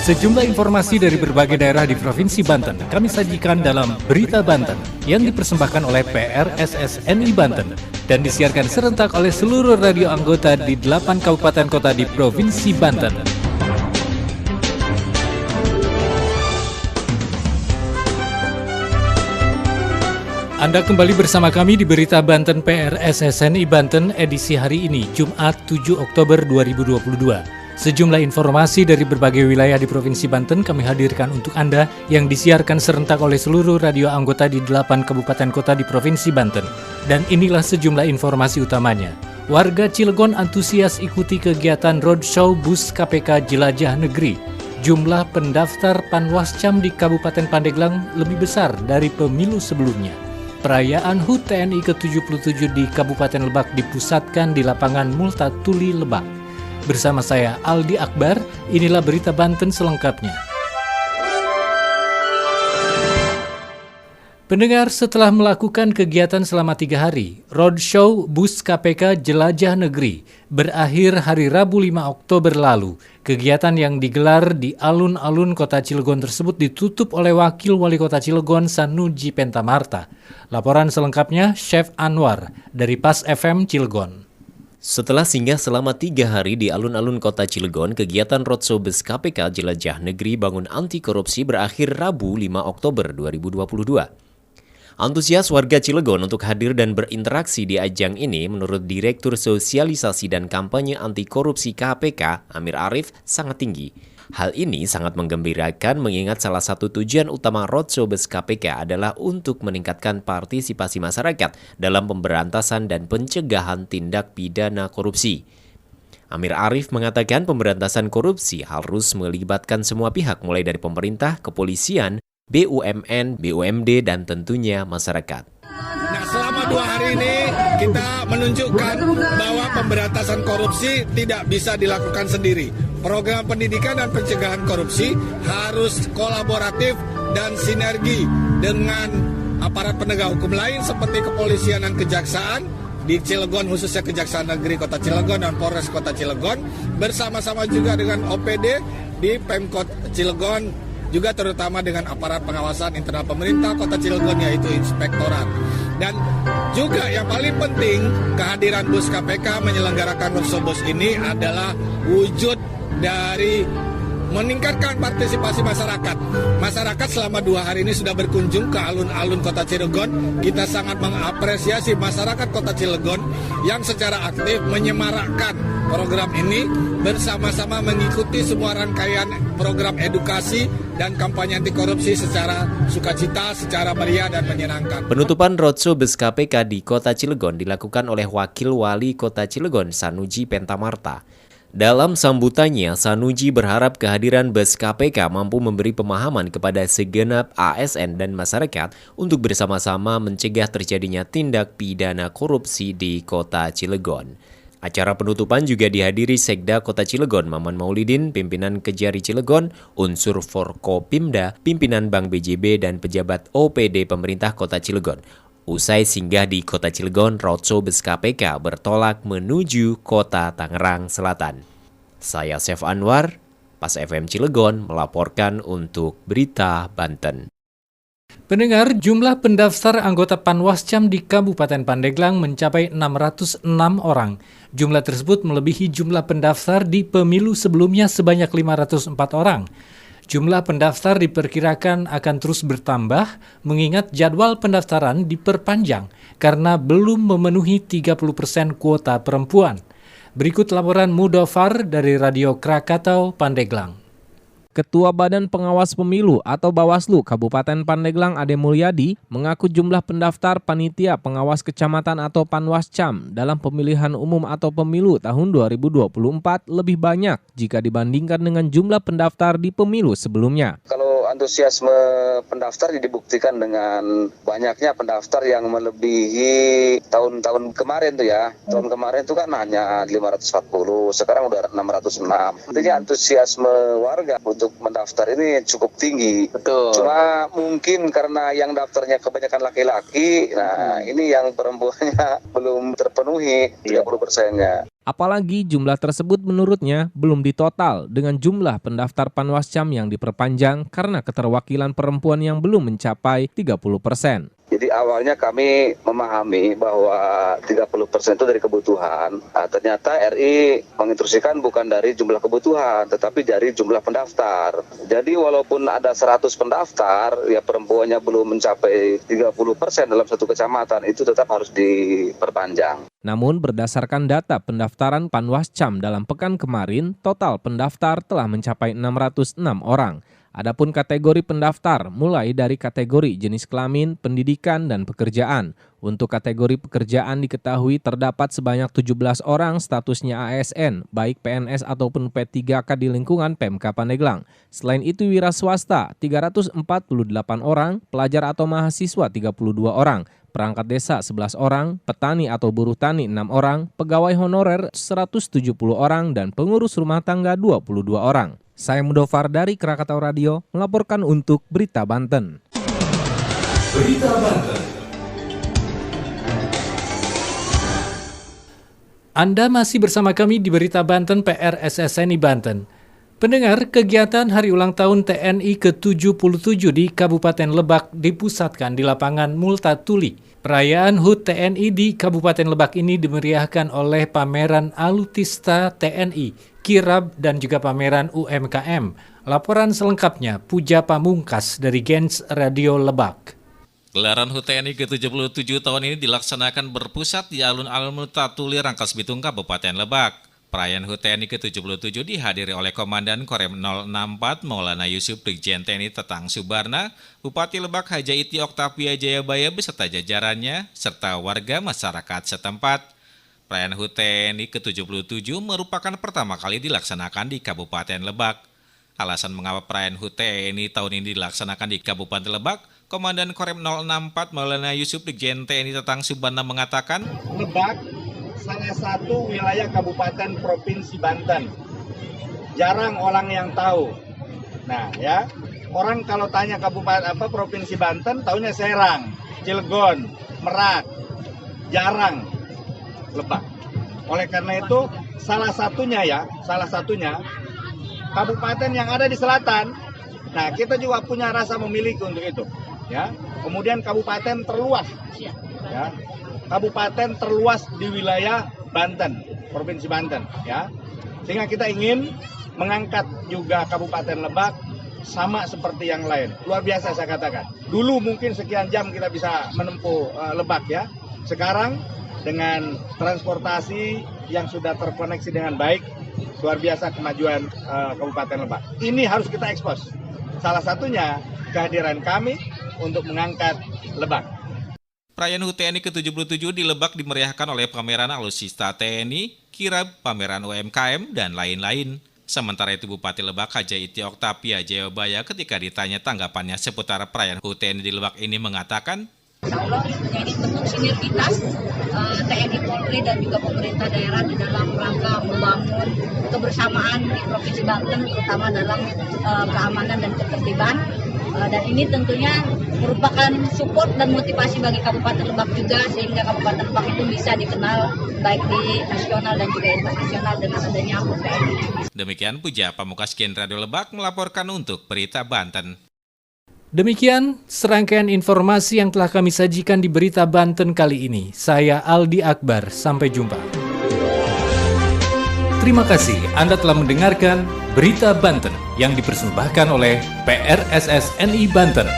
Sejumlah informasi dari berbagai daerah di Provinsi Banten kami sajikan dalam Berita Banten yang dipersembahkan oleh PRSSNI Banten dan disiarkan serentak oleh seluruh radio anggota di 8 kabupaten kota di Provinsi Banten. Anda kembali bersama kami di Berita Banten PRSSNI Banten edisi hari ini, Jumat 7 Oktober 2022. Sejumlah informasi dari berbagai wilayah di Provinsi Banten kami hadirkan untuk Anda yang disiarkan serentak oleh seluruh radio anggota di 8 kabupaten kota di Provinsi Banten. Dan inilah sejumlah informasi utamanya. Warga Cilegon antusias ikuti kegiatan roadshow bus KPK Jelajah Negeri. Jumlah pendaftar Panwascam di Kabupaten Pandeglang lebih besar dari pemilu sebelumnya. Perayaan HUT TNI ke-77 di Kabupaten Lebak dipusatkan di lapangan Multatuli Lebak. Bersama saya Aldi Akbar, inilah Berita Banten selengkapnya. Pendengar, setelah melakukan kegiatan selama 3 hari, roadshow bus KPK Jelajah Negeri berakhir hari Rabu 5 Oktober lalu. Kegiatan yang digelar di alun-alun kota Cilegon tersebut ditutup oleh Wakil Wali Kota Cilegon Sanuji Pentamarta. Laporan selengkapnya Chef Anwar dari PAS FM Cilegon. Setelah singgah selama 3 hari di alun-alun kota Cilegon, kegiatan roadshow bus KPK Jelajah Negeri Bangun Anti Korupsi berakhir Rabu 5 Oktober 2022. Antusias warga Cilegon untuk hadir dan berinteraksi di ajang ini menurut Direktur Sosialisasi dan Kampanye Anti Korupsi KPK, Amir Arif, sangat tinggi. Hal ini sangat menggembirakan mengingat salah satu tujuan utama roadshow bus KPK adalah untuk meningkatkan partisipasi masyarakat dalam pemberantasan dan pencegahan tindak pidana korupsi. Amir Arif mengatakan pemberantasan korupsi harus melibatkan semua pihak mulai dari pemerintah, kepolisian, BUMN, BUMD, dan tentunya masyarakat. Nah, selama 2 hari ini kita menunjukkan bahwa pemberantasan korupsi tidak bisa dilakukan sendiri. Program pendidikan dan pencegahan korupsi harus kolaboratif dan sinergi dengan aparat penegak hukum lain seperti kepolisian dan kejaksaan di Cilegon, khususnya Kejaksaan Negeri Kota Cilegon dan Polres Kota Cilegon, bersama-sama juga dengan OPD di Pemkot Cilegon, juga terutama dengan aparat pengawasan internal pemerintah Kota Cilegon yaitu Inspektorat. Dan juga yang paling penting, kehadiran bus KPK menyelenggarakan roadshow bus ini adalah wujud dari meningkatkan partisipasi masyarakat. Masyarakat selama 2 hari ini sudah berkunjung ke alun-alun kota Cilegon. Kita sangat mengapresiasi masyarakat kota Cilegon yang secara aktif menyemarakkan program ini, bersama-sama mengikuti semua rangkaian program edukasi dan kampanye anti korupsi secara sukacita, secara meriah dan menyenangkan. Penutupan roadshow bus KPK di kota Cilegon dilakukan oleh Wakil Wali Kota Cilegon Sanuji Pentamarta. Dalam sambutannya, Sanuji berharap kehadiran bus KPK mampu memberi pemahaman kepada segenap ASN dan masyarakat untuk bersama-sama mencegah terjadinya tindak pidana korupsi di kota Cilegon. Acara penutupan juga dihadiri Sekda Kota Cilegon Maman Maulidin, pimpinan Kejari Cilegon, unsur Forkopimda, pimpinan Bank BJB, dan pejabat OPD pemerintah Kota Cilegon. Usai singgah di kota Cilegon, roadshow bus KPK bertolak menuju kota Tangerang Selatan. Saya Chef Anwar, PAS FM Cilegon melaporkan untuk Berita Banten. Pendengar, jumlah pendaftar anggota Panwascam di Kabupaten Pandeglang mencapai 606 orang. Jumlah tersebut melebihi jumlah pendaftar di pemilu sebelumnya sebanyak 504 orang. Jumlah pendaftar diperkirakan akan terus bertambah mengingat jadwal pendaftaran diperpanjang karena belum memenuhi 30% kuota perempuan. Berikut laporan Mudofar dari Radio Krakatau, Pandeglang. Ketua Badan Pengawas Pemilu atau Bawaslu Kabupaten Pandeglang Ade Mulyadi mengaku jumlah pendaftar panitia pengawas kecamatan atau Panwascam dalam pemilihan umum atau pemilu tahun 2024 lebih banyak jika dibandingkan dengan jumlah pendaftar di pemilu sebelumnya. Kalau antusiasme pendaftar dibuktikan dengan banyaknya pendaftar yang melebihi tahun-tahun kemarin tuh ya. Tahun kemarin itu kan hanya 540, sekarang udah 606. Artinya antusiasme warga untuk mendaftar ini cukup tinggi. Betul. Cuma mungkin karena yang daftarnya kebanyakan laki-laki, nah ini yang perempuannya belum terpenuhi 30%-nya. Apalagi jumlah tersebut menurutnya belum ditotal dengan jumlah pendaftar Panwascam yang diperpanjang karena keterwakilan perempuan yang belum mencapai 30%. Jadi awalnya kami memahami bahwa 30% itu dari kebutuhan. Nah, ternyata RI menginstruksikan bukan dari jumlah kebutuhan, tetapi dari jumlah pendaftar. Jadi walaupun ada 100 pendaftar, ya perempuannya belum mencapai 30% dalam satu kecamatan, itu tetap harus diperpanjang. Namun berdasarkan data pendaftaran Panwascam dalam pekan kemarin, total pendaftar telah mencapai 606 orang. Adapun kategori pendaftar mulai dari kategori jenis kelamin, pendidikan, dan pekerjaan. Untuk kategori pekerjaan diketahui terdapat sebanyak 17 orang statusnya ASN, baik PNS ataupun P3K di lingkungan Pemka Pandeglang. Selain itu wira swasta 348 orang, pelajar atau mahasiswa 32 orang, perangkat desa 11 orang, petani atau buruh tani 6 orang, pegawai honorer 170 orang, dan pengurus rumah tangga 22 orang. Saya Mudofar dari Krakatau Radio melaporkan untuk Berita Banten. Berita Banten. Anda masih bersama kami di Berita Banten PRSSNI Banten. Pendengar, kegiatan Hari Ulang Tahun TNI ke-77 di Kabupaten Lebak dipusatkan di lapangan Multatuli. Perayaan HUT TNI di Kabupaten Lebak ini dimeriahkan oleh pameran Alutista TNI, Kirab, dan juga pameran UMKM. Laporan selengkapnya Puja Pamungkas dari Gens Radio Lebak. Gelaran HUT TNI ke-77 tahun ini dilaksanakan berpusat di alun-alun Multatuli, Rangkas Bitung, Kabupaten Lebak. Perayaan HUT TNI ke-77 dihadiri oleh Komandan Korem 064 Maulana Yusuf Brigjen TNI Tetang Subarna, Bupati Lebak Haja Iti Oktavia Jayabaya beserta jajarannya, serta warga masyarakat setempat. Perayaan HUT TNI ke-77 merupakan pertama kali dilaksanakan di Kabupaten Lebak. Alasan mengapa perayaan HUT TNI tahun ini dilaksanakan di Kabupaten Lebak, Komandan Korem 064 Maulana Yusuf Brigjen TNI Tetang Subarna mengatakan, Lebak salah satu wilayah kabupaten provinsi Banten. Jarang orang yang tahu. Nah, ya, orang kalau tanya kabupaten provinsi Banten, taunya Serang, Cilegon, Merak. Jarang Lebak. Oleh karena itu, salah satunya kabupaten yang ada di selatan. Nah, kita juga punya rasa memiliki untuk itu, ya. Kemudian kabupaten terluas, ya. Kabupaten terluas di wilayah Banten, Provinsi Banten, ya. Sehingga kita ingin mengangkat juga Kabupaten Lebak sama seperti yang lain. Luar biasa saya katakan. Dulu mungkin sekian jam kita bisa menempuh Lebak, ya. Sekarang dengan transportasi yang sudah terkoneksi dengan baik, luar biasa kemajuan Kabupaten Lebak. Ini harus kita ekspos. Salah satunya kehadiran kami untuk mengangkat Lebak. Perayaan HUT TNI ke-77 di Lebak dimeriahkan oleh pameran Alutsista TNI, Kirab, pameran UMKM, dan lain-lain. Sementara itu Bupati Lebak Haja Iti Oktavia Jayabaya ketika ditanya tanggapannya seputar perayaan HUT TNI di Lebak ini mengatakan, Insya Allah ini bentuk sinergitas TNI Polri dan juga pemerintah daerah di dalam rangka membangun kebersamaan di Provinsi Banten, terutama dalam keamanan dan ketertiban. Dan ini tentunya merupakan support dan motivasi bagi Kabupaten Lebak juga, sehingga Kabupaten Lebak itu bisa dikenal baik di nasional dan juga internasional dengan adanya HUT TNI. Demikian Puja Pamungkas Gen Radio Lebak melaporkan untuk Berita Banten. Demikian serangkaian informasi yang telah kami sajikan di Berita Banten kali ini. Saya Aldi Akbar, sampai jumpa. Terima kasih Anda telah mendengarkan Berita Banten yang dipersembahkan oleh PRSSNI Banten.